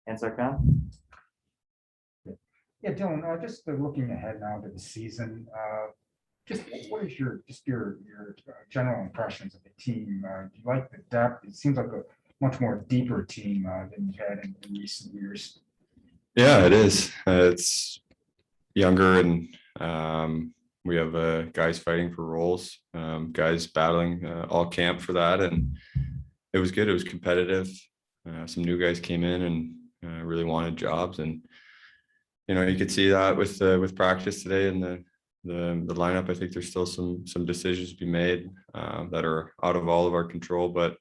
And Sarkhan? Yeah, Dylan, just looking ahead now to the season, just what is your general impressions of the team? Do you like the depth? It seems like a much more deeper team than you've had in recent years. Yeah, it is. It's younger, and we have guys fighting for roles, guys battling all camp for that, and it was good. It was competitive. Some new guys came in and really wanted jobs, and you could see that with practice today and the lineup. I think there's still some decisions to be made that are out of all of our control, but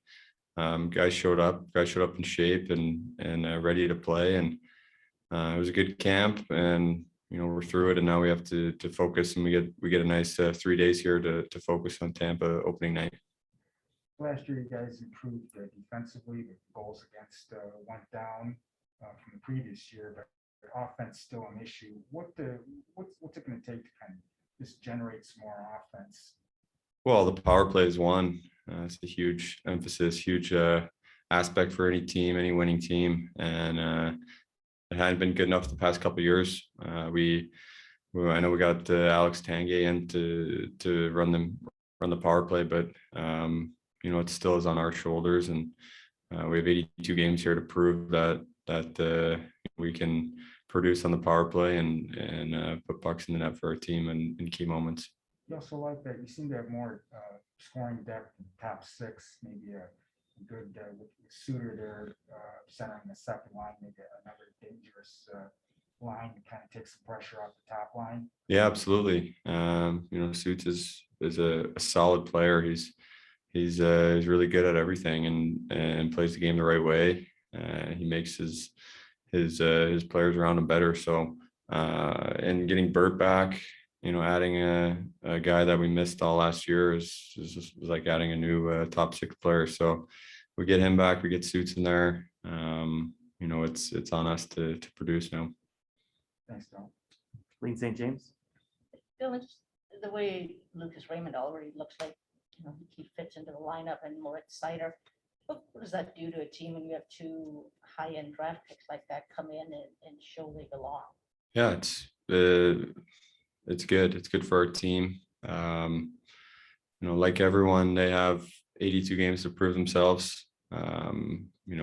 guys showed up in shape and ready to play, and it was a good camp, and we're through it, and now we have to focus, and we get a nice 3 days here to focus on Tampa opening night. Last year, you guys improved defensively. The goals against went down from the previous year, but offense still an issue. What's it going to take to kind of just generate some more offense? Well, the power play is one. It's a huge emphasis, huge aspect for any team, any winning team, and it hadn't been good enough the past couple of years. I know we got Alex Tanguay in to run the power play, but it still is on our shoulders, and we have 82 games here to prove that we can produce on the power play and put pucks in the net for our team in key moments. You also like that you seem to have more scoring depth in the top six, maybe a good with Suter there centering the second line, maybe another dangerous line to kind of take some pressure off the top line. Yeah, absolutely. Suits is a solid player. He's really good at everything and plays the game the right way. He makes his players around him better. So and getting Bert back, adding a guy that we missed all last year is like adding a new top six player. So we get him back, we get Suits in there. It's on us to produce now. Thanks, Dylan. Lean St. James? Dylan, just the way Lucas Raymond already looks like, he fits into the lineup, and Moritz Seider. What does that do to a team when you have two high-end draft picks like that come in and show they belong? Yeah, it's good. It's good for our team. Like everyone, they have 82 games to prove themselves.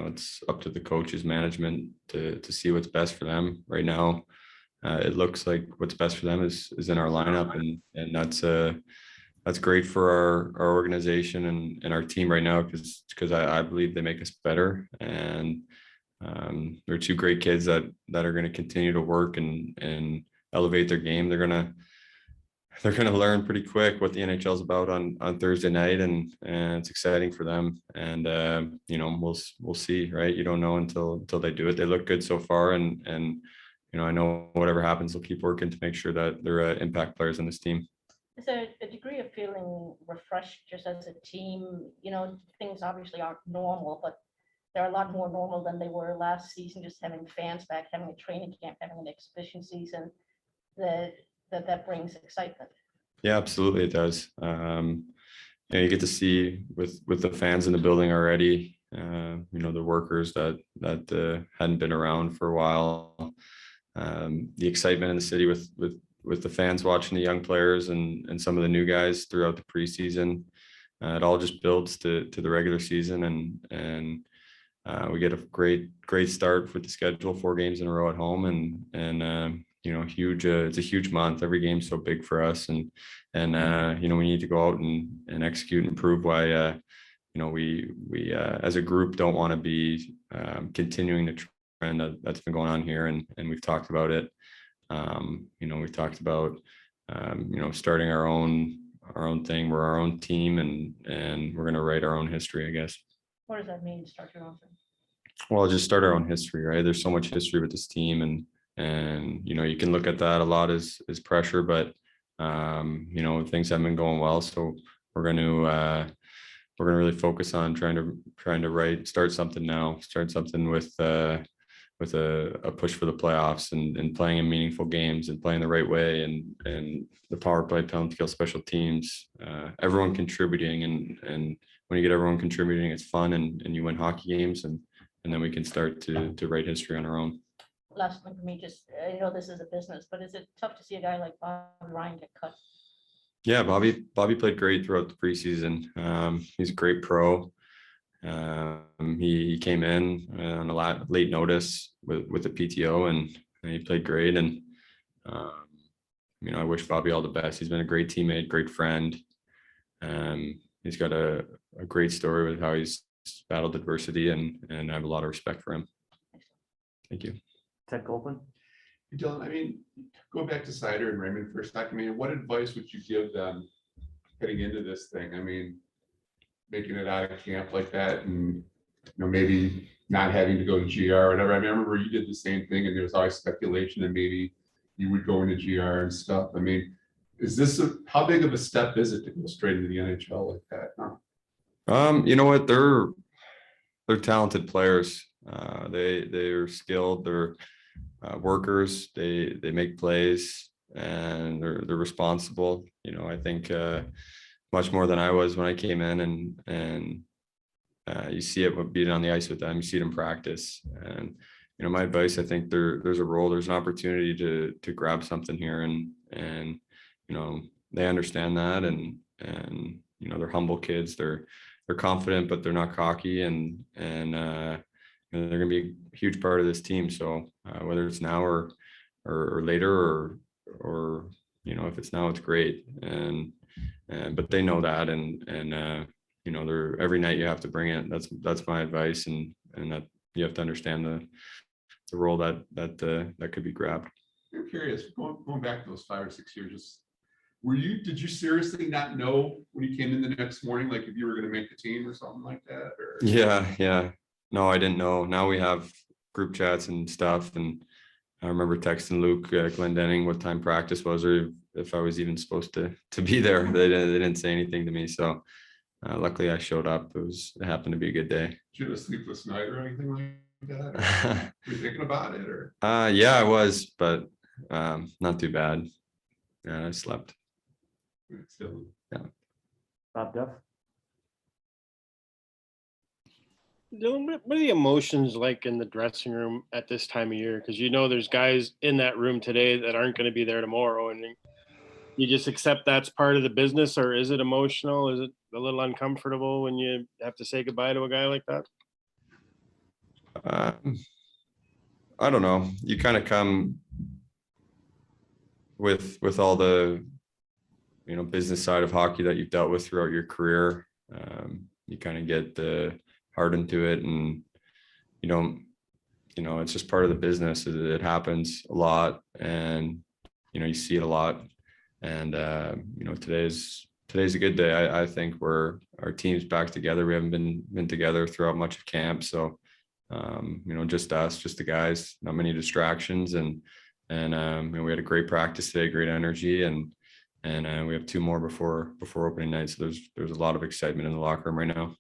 It's up to the coaches, management to see what's best for them right now. It looks like what's best for them is in our lineup, and that's great for our organization and our team right now, because I believe they make us better, and they're two great kids that are going to continue to work and elevate their game. They're gonna learn pretty quick what the NHL is about on Thursday night, and it's exciting for them. And we'll see, right? You don't know until they do it. They look good so far, and I know whatever happens, they'll keep working to make sure that they're impact players on this team. Is there a degree of feeling refreshed just as a team? Things obviously aren't normal, but they're a lot more normal than they were last season. Just having fans back, having a training camp, having an exhibition season, that brings excitement. Yeah, absolutely, it does. You get to see with the fans in the building already. The workers that hadn't been around for a while. The excitement in the city with the fans watching the young players and some of the new guys throughout the preseason. It all just builds to the regular season, and we get a great start for the schedule, 4 games in a row at home, and huge. It's a huge month. Every game's so big for us, and we need to go out and execute and prove why we as a group don't want to be continuing the trend that's been going on here, and we've talked about it. We've talked about starting our own thing. We're our own team, and we're going to write our own history, I guess. What does that mean, start your own thing? Well, just start our own history, right? There's so much history with this team, and you can look at that a lot as pressure, but things haven't been going well, so we're going to really focus on trying to start something now, start something with a push for the playoffs, and playing in meaningful games and playing the right way, and the power play, penalty kill, special teams, everyone contributing, and when you get everyone contributing, it's fun, and you win hockey games, and then we can start to write history on our own. Last one for me, just, I know this is a business, but is it tough to see a guy like Bob Ryan get cut? Yeah, Bobby played great throughout the preseason. He's a great pro. He came in on a late notice with the PTO, and he played great. And I wish Bobby all the best. He's been a great teammate, great friend. He's got a great story with how he's battled adversity, and I have a lot of respect for him. Thank you. Ted Goldman. Dylan, I mean, go back to Sider and Raymond for a second. I mean, what advice would you give them heading into this thing? I mean, making it out of camp like that, and maybe not having to go to GR or whatever. I remember you did the same thing, and there was always speculation that maybe you would go into GR and stuff. I mean, how big of a step is it to go straight into the NHL like that? Huh? You know what? They're talented players. They're skilled. They're workers. They make plays, and they're responsible. I think much more than I was when I came in, and you see it with being on the ice with them. You see it in practice, and my advice, I think there's a role, there's an opportunity to grab something here, and they understand that, and they're humble kids. They're confident, but they're not cocky, and they're going to be a huge part of this team. So whether it's now or later, or if it's now, it's great. But they know that, and they're every night you have to bring it. That's my advice, and that you have to understand the role that could be grabbed. I'm curious, going back to those 5 or 6 years, did you seriously not know when you came in the next morning, like if you were going to make the team or something like that? Or? Yeah. No, I didn't know. Now we have group chats and stuff, and I remember texting Luke Glendenning what time practice was, or if I was even supposed to be there. They didn't say anything to me, so luckily I showed up. It happened to be a good day. Did you have a sleepless night or anything like that? Were you thinking about it, or? Yeah, I was, but not too bad. I slept. Still. Yeah. Bob Duff. Dylan, what are the emotions like in the dressing room at this time of year? Because there's guys in that room today that aren't going to be there tomorrow, and you just accept that's part of the business, or is it emotional? Is it a little uncomfortable when you have to say goodbye to a guy like that? I don't know. You kind of come with all the business side of hockey that you've dealt with throughout your career. You kind of get hardened to it, and it's just part of the business. It happens a lot, and you see it a lot. And today's a good day. I think where our team's back together. We haven't been together throughout much of camp, so just us, just the guys, not many distractions, and we had a great practice today, great energy, and we have 2 more before opening night. So there's a lot of excitement in the locker room right now.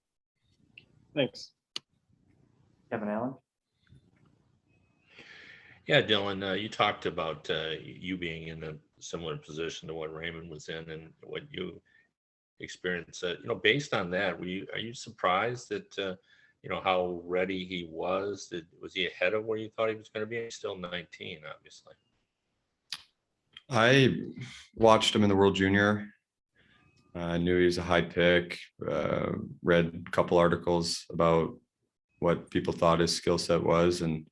Thanks. Kevin Allen. Yeah, Dylan, you talked about you being in a similar position to what Raymond was in and what you experienced. Based on that, are you surprised that how ready he was? Was he ahead of where you thought he was going to be? He's still 19, obviously. I watched him in the World Junior. I knew he was a high pick, read a couple articles about what people thought his skill set was, and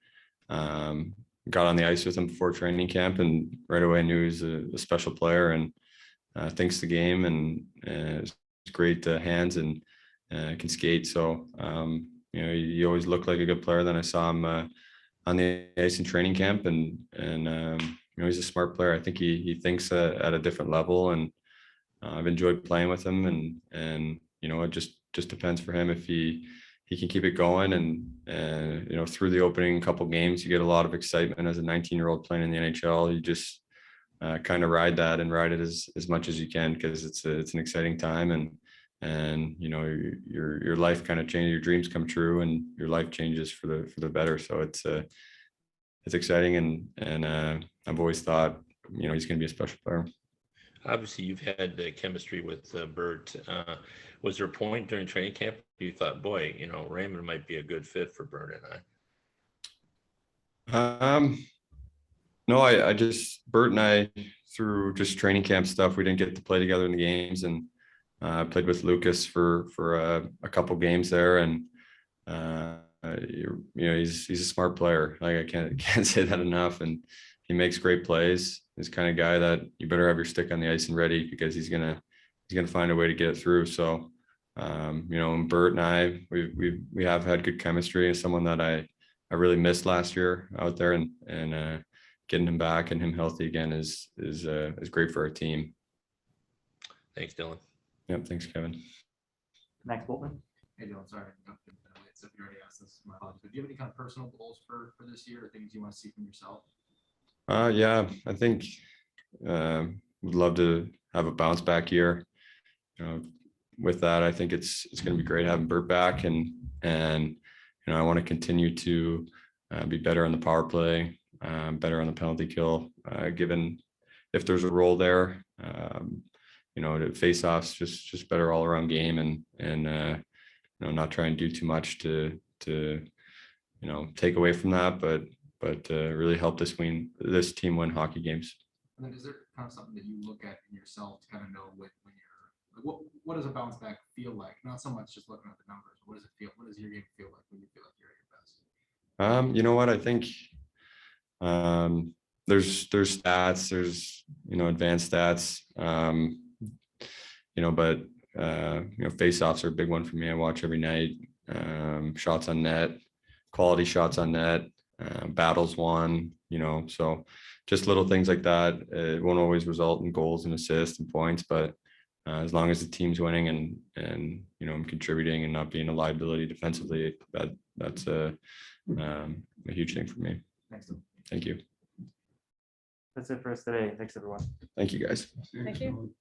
got on the ice with him before training camp, and right away I knew he was a special player, and thinks the game, and it's great hands, and can skate. So he always looked like a good player. Then I saw him on the ice in training camp, and he's a smart player. I think he thinks at a different level, and I've enjoyed playing with him, and it just depends for him if he can keep it going, and through the opening couple games you get a lot of excitement as a 19-year-old playing in the NHL. You just kind of ride it as much as you can, because it's an exciting time, and your life kind of changes, your dreams come true, and your life changes for the better. So it's exciting, and I've always thought he's going to be a special player. Obviously, you've had chemistry with Bert. Was there a point during training camp you thought, boy, Raymond might be a good fit for Bert and I? No, I just, Bert and I, through just training camp stuff, we didn't get to play together in the games, and I played with Lucas for a couple games there, and he's a smart player. Like I can't say that enough, and he makes great plays. He's the kind of guy that you better have your stick on the ice and ready, because he's gonna find a way to get it through. So, and Bert and I, we have had good chemistry, and someone that I really missed last year out there, and getting him back and him healthy again is great for our team. Thanks, Dylan. Yep. Thanks, Kevin. Max Bolton. Hey, Dylan, sorry. If you already asked this, my apologies. But do you have any kind of personal goals for this year, or things you want to see from yourself? Yeah, I think would love to have a bounce back year. With that, I think it's going to be great having Bert back, and I want to continue to be better on the power play, better on the penalty kill, given if there's a role there. To face-offs, just better all around game, and not try and do too much to take away from that, but really help this team win hockey games. And then is there kind of something that you look at in yourself to kind of know when you're like, what does a bounce back feel like? Not so much just looking at the numbers. What does it feel? What does your game feel like when you feel like you're at your best? You know what? I think there's stats, there's advanced stats, but face-offs are a big one for me. I watch every night. Shots on net, quality shots on net, battles won. So just little things like that. It won't always result in goals and assists and points, but as long as the team's winning and I'm contributing and not being a liability defensively, that's a huge thing for me. Thanks. Thank you. That's it for us today. Thanks, everyone. Thank you, guys. Thank you.